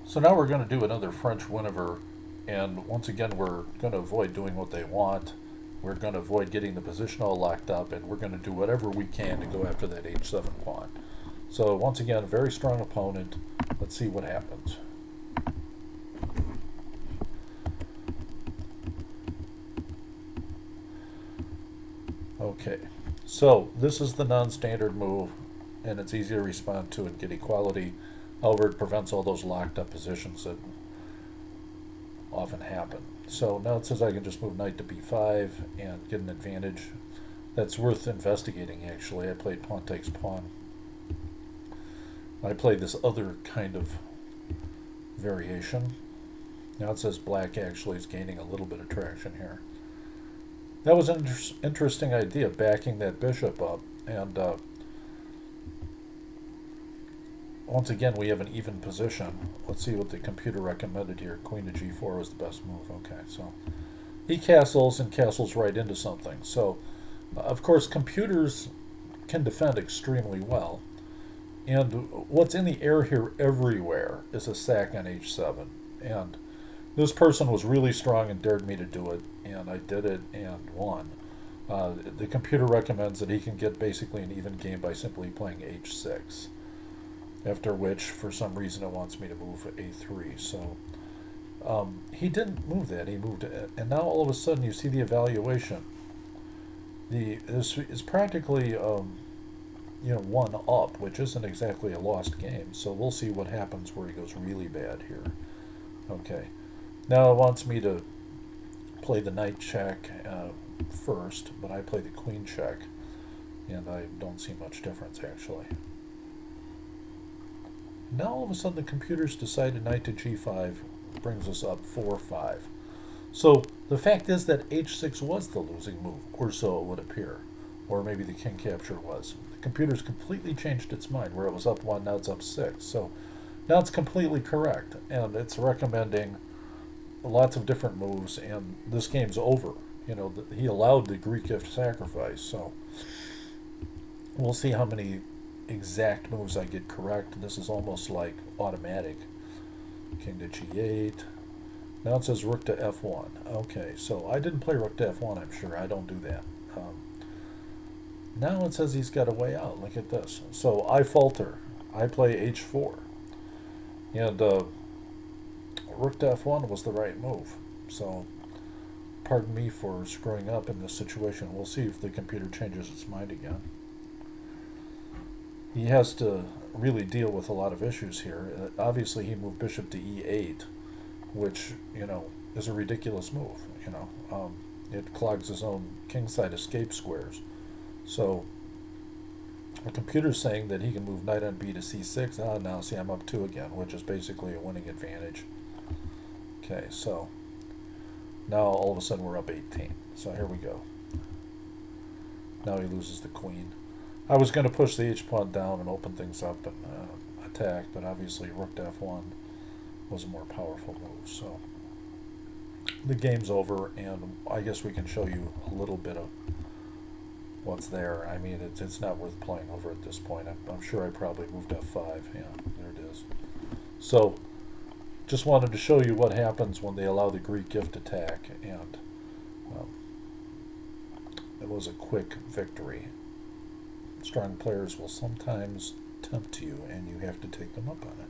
So now we're going to do another French Whenever, and once again we're going to avoid doing what they want. We're going to avoid getting the position all locked up, and we're going to do whatever we can to go after that h7 pawn. So once again, very strong opponent. Let's see what happens. Okay, so this is the non-standard move, and it's easy to respond to and get equality. However, it prevents all those locked up positions that often happen. So now it says I can just move knight to b5 and get an advantage. That's worth investigating, actually. I played pawn takes pawn. I played this other kind of variation. Now it says black actually is gaining a little bit of traction here. That was an interesting idea, backing that bishop up. And once again, we have an even position. Let's see what the computer recommended here. Queen to g4 was the best move. Okay, so he castles and castles right into something. So, of course, computers can defend extremely well. And what's in the air here everywhere is a sack on h7. And this person was really strong and dared me to do it, and I did it and won. The computer recommends that he can get basically an even game by simply playing h6. After which, for some reason, it wants me to move a3. So he didn't move that. He moved it. And now all of a sudden you see the evaluation. This is practically one up, which isn't exactly a lost game. So we'll see what happens where he goes really bad here. Okay. Now it wants me to play the knight check first, but I play the queen check. And I don't see much difference, actually. Now all of a sudden the computer's decided knight to g5 brings us up 4-5. So the fact is that h6 was the losing move, or so it would appear. Or maybe the king capture was. The computer's completely changed its mind. Where it was up 1, now it's up 6. So now it's completely correct. And it's recommending lots of different moves, and this game's over. You know, he allowed the Greek gift sacrifice. So we'll see how many exact moves I get correct. This is almost like automatic. King to g8. Now it says rook to f1. Okay, so I didn't play rook to f1, I'm sure. I don't do that. Now it says he's got a way out. Look at this. So I falter. I play h4. And rook to f1 was the right move. So pardon me for screwing up in this situation. We'll see if the computer changes its mind again. He has to really deal with a lot of issues here. Obviously, he moved bishop to e8, which, is a ridiculous move. It clogs his own kingside escape squares. So the computer's saying that he can move knight on b to c6. Now see, I'm up 2 again, which is basically a winning advantage. Okay, so now all of a sudden we're up 18. So here we go. Now he loses the queen. I was going to push the h-pawn down and open things up and attack, but obviously rook to f1 was a more powerful move. So the game's over, and I guess we can show you a little bit of what's there. I mean, it's not worth playing over at this point. I'm sure I probably moved f5. Yeah, there it is. So just wanted to show you what happens when they allow the Greek gift attack, and it was a quick victory. Strong players will sometimes tempt you, and you have to take them up on it.